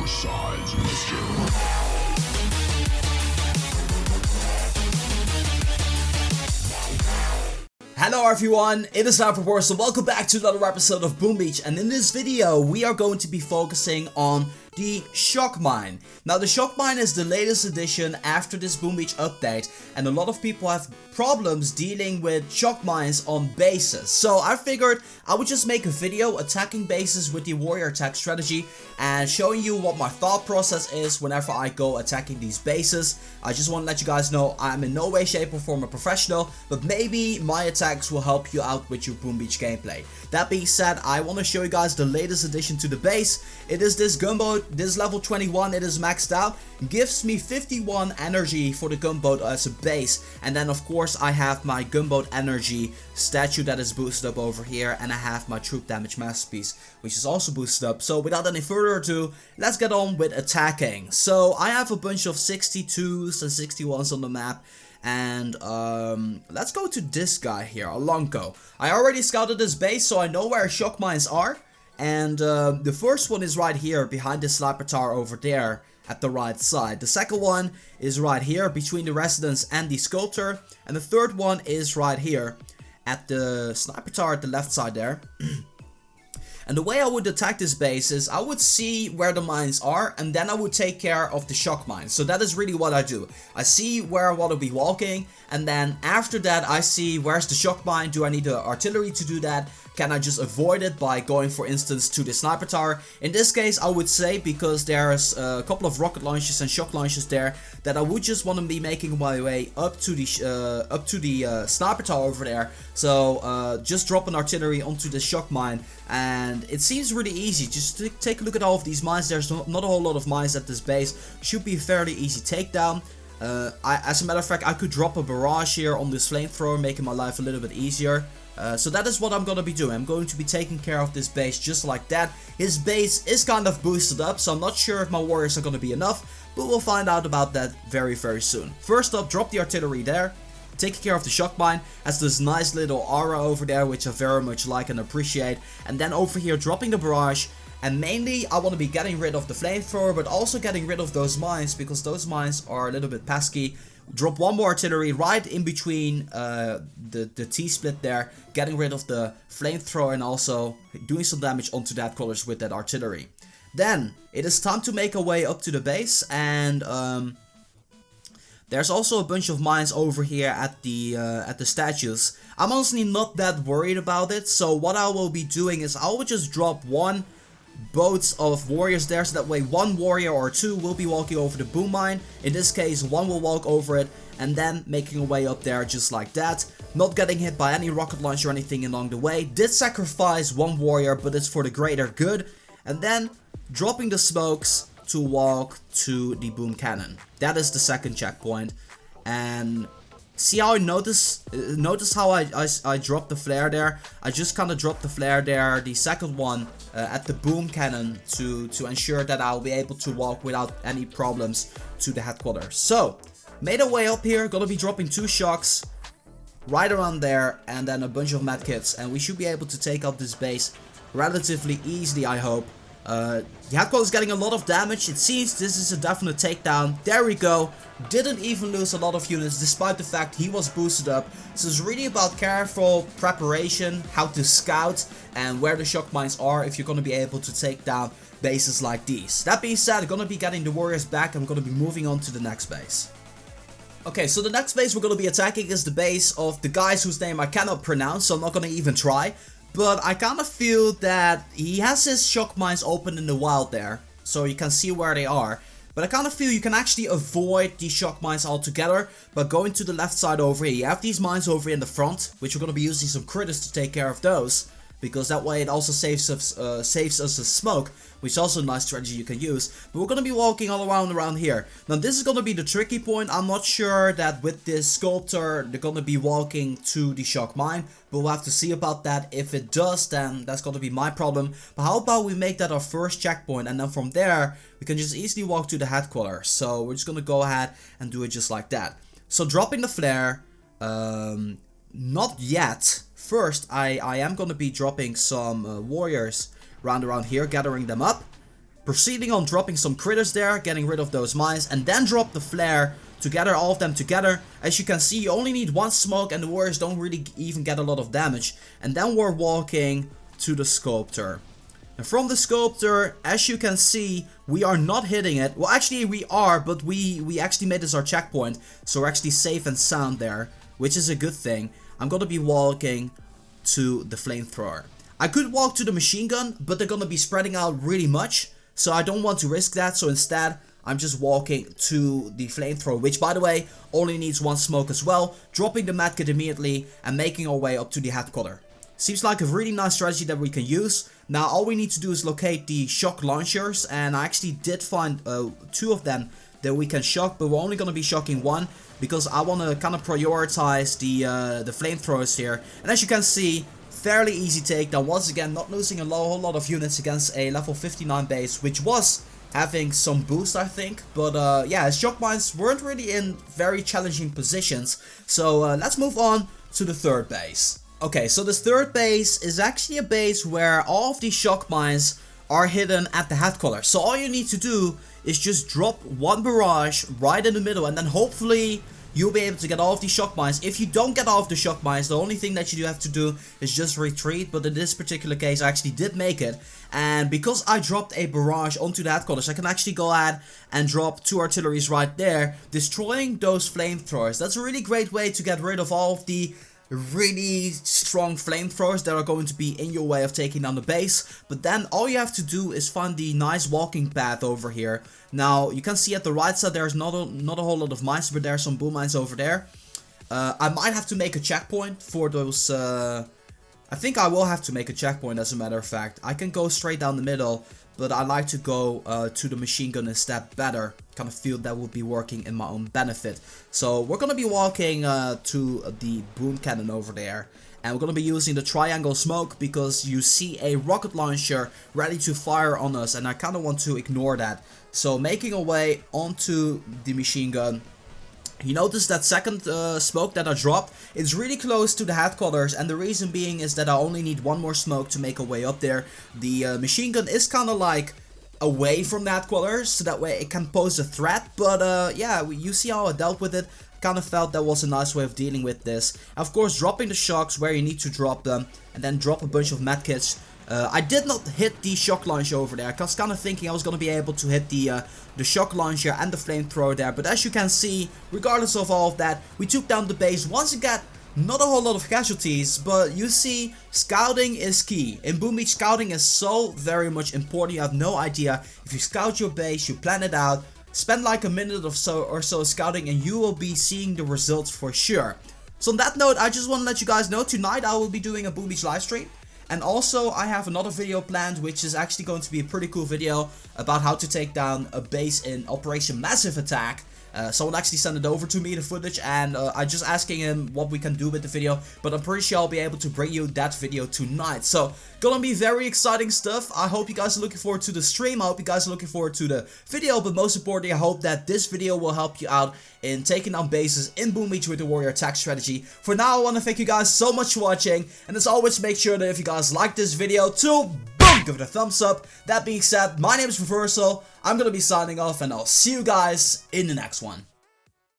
sides, mister. Hello everyone, it is Haywyre, so welcome back to another episode of Boom Beach, and in this video we are going to be focusing on the Shock Mine. Now the Shock Mine is the latest addition after this Boom Beach update, and a lot of people have problems dealing with shock mines on bases. So I figured I would just make a video attacking bases with the warrior attack strategy and showing you what my thought process is whenever I go attacking these bases. I just want to let you guys know I'm in no way, shape or form a professional, but maybe my attacks will help you out with your Boom Beach gameplay. That being said, I want to show you guys the latest addition to the base. It is this gunboat. This is level 21, it is maxed out. Gives me 51 energy for the gunboat as a base. And then of course I have my gunboat energy statue that is boosted up over here. And I have my troop damage masterpiece, which is also boosted up. So without any further ado, let's get on with attacking. So I have a bunch of 62s and 61s on the map. And let's go to this guy here, Alonco. I already scouted this base, so I know where shock mines are. And the first one is right here behind the sniper tower over there at the right side. The second one is right here between the residence and the sculptor. And the third one is right here at the sniper tower at the left side there. And the way I would attack this base is I would see where the mines are and then I would take care of the shock mines. So that is really what I do. I see where I want to be walking, and then after that I see where's the shock mine. Do I need the artillery to do that? Can I just avoid it by going, for instance, to the sniper tower? In this case, I would say, because there's a couple of rocket launchers and shock launchers there, that I would just want to be making my way up to the sniper tower over there. So just drop an artillery onto the shock mine, and it seems really easy. Just take a look at all of these mines. There's not a whole lot of mines at this base. Should be a fairly easy takedown. As a matter of fact, I could drop a barrage here on this flamethrower, making my life a little bit easier. So that is what I'm going to be doing. I'm going to be taking care of this base just like that. His base is kind of boosted up, so I'm not sure if my warriors are going to be enough, but we'll find out about that very, very soon. First up, drop the artillery there. Taking care of the shock mine. Has this nice little aura over there, which I very much like and appreciate. And then over here, dropping the barrage. And mainly, I want to be getting rid of the flamethrower, but also getting rid of those mines, because those mines are a little bit pesky. Drop one more artillery right in between the T-split there, getting rid of the flamethrower and also doing some damage onto that colors with that artillery. Then, it is time to make our way up to the base, and there's also a bunch of mines over here at the statues. I'm honestly not that worried about it, so what I will be doing is I will just drop one boats of warriors there, so that way one warrior or two will be walking over the boom mine. In this case, one will walk over it and then making a way up there just like that. Not getting hit by any rocket launch or anything along the way. Did sacrifice one warrior, but it's for the greater good. And then dropping the smokes to walk to the boom cannon. That is the second checkpoint. And see how I notice how I dropped the flare there. I just kind of dropped the flare there, the second one at the boom cannon, to ensure that I'll be able to walk without any problems to the headquarters. So made our way up here, gonna be dropping 2 shocks right around there, and then a bunch of medkits, and we should be able to take out this base relatively easily, I hope. The headquarters is getting a lot of damage. It seems this is a definite takedown. There we go. Didn't even lose a lot of units despite the fact he was boosted up. So it's really about careful preparation, how to scout, and where the shock mines are if you're going to be able to take down bases like these. That being said, I'm going to be getting the warriors back. I'm going to be moving on to the next base. Okay, so the next base we're going to be attacking is the base of the guys whose name I cannot pronounce, so I'm not going to even try. But I kind of feel that he has his shock mines open in the wild there, so you can see where they are. But I kind of feel you can actually avoid these shock mines altogether by going to the left side over here. You have these mines over here in the front, which we're going to be using some critters to take care of those, because that way it also saves us the smoke, which is also a nice strategy you can use. But we're going to be walking all around here. Now this is going to be the tricky point. I'm not sure that with this sculptor they're going to be walking to the shock mine, but we'll have to see about that. If it does, then that's going to be my problem. But how about we make that our first checkpoint, and then from there we can just easily walk to the headquarters. So we're just going to go ahead and do it just like that. So dropping the flare, not yet. First, I am going to be dropping some warriors around here, gathering them up. proceeding on dropping some critters there, getting rid of those mines, and then drop the flare together, all of them together. As you can see, you only need one smoke and the warriors don't really even get a lot of damage. And then we're walking to the sculptor. And from the sculptor, as you can see, we are not hitting it. Well, actually we are, but we actually made this our checkpoint, so we're actually safe and sound there, which is a good thing. I'm gonna be walking to the flamethrower. I could walk to the machine gun, but they're gonna be spreading out really much, so I don't want to risk that. So instead, I'm just walking to the flamethrower, which by the way, only needs one smoke as well, dropping the medkit immediately and making our way up to the headquarters. Seems like a really nice strategy that we can use. Now all we need to do is locate the shock launchers, and I actually did find 2 of them that we can shock, but we're only going to be shocking 1 because I want to kind of prioritize the flamethrowers here. And as you can see, fairly easy takedown. Once again, not losing a whole lot of units against a level 59 base, which was having some boost, I think. But yeah, shock mines weren't really in very challenging positions. So let's move on to the third base. Okay, so this third base is actually a base where all of these shock mines are hidden at the headquarters. So all you need to do is just drop 1 barrage right in the middle, and then hopefully you'll be able to get all of these shock mines. If you don't get all of the shock mines, the only thing that you do have to do is just retreat. But in this particular case, I actually did make it. And because I dropped a barrage onto the headquarters, I can actually go ahead and drop 2 artilleries right there, destroying those flamethrowers. That's a really great way to get rid of all of the really strong flamethrowers that are going to be in your way of taking down the base. But then all you have to do is find the nice walking path over here. Now you can see at the right side there's not a whole lot of mines, but there are some boom mines over there. I might have to make a checkpoint for those. I think I will have to make a checkpoint, as a matter of fact. I can go straight down the middle, but I like to go to the machine gun instead better. Kind of feel that would be working in my own benefit. So we're going to be walking to the boom cannon over there. And we're going to be using the triangle smoke because you see a rocket launcher ready to fire on us. And I kind of want to ignore that. So making our way onto the machine gun. You notice that second smoke that I dropped, it's really close to the headquarters, and the reason being is that I only need 1 more smoke to make a way up there. The machine gun is kind of like away from the headquarters, so that way it can pose a threat, but yeah, you see how I dealt with it. Kind of felt that was a nice way of dealing with this. Of course, dropping the shocks where you need to drop them, and then drop a bunch of medkits. I did not hit the shock launcher over there. I was kind of thinking I was going to be able to hit the shock launcher and the flamethrower there. But as you can see, regardless of all of that, we took down the base. Once again, not a whole lot of casualties, but you see, scouting is key. In Boom Beach, scouting is so very much important. You have no idea. If you scout your base, you plan it out, spend like a minute or so scouting, and you will be seeing the results for sure. So on that note, I just want to let you guys know, tonight I will be doing a Boom Beach live stream. And also I have another video planned, which is actually going to be a pretty cool video about how to take down a base in Operation Massive Attack. Someone actually sent it over to me, the footage, and I'm just asking him what we can do with the video. But I'm pretty sure I'll be able to bring you that video tonight. So, gonna be very exciting stuff. I hope you guys are looking forward to the stream. I hope you guys are looking forward to the video. But most importantly, I hope that this video will help you out in taking down bases in Boom Beach with the warrior attack strategy. For now, I want to thank you guys so much for watching. And as always, make sure that if you guys like this video, to boom, give it a thumbs up. That being said, my name is Reversal. I'm gonna be signing off, and I'll see you guys in the next one.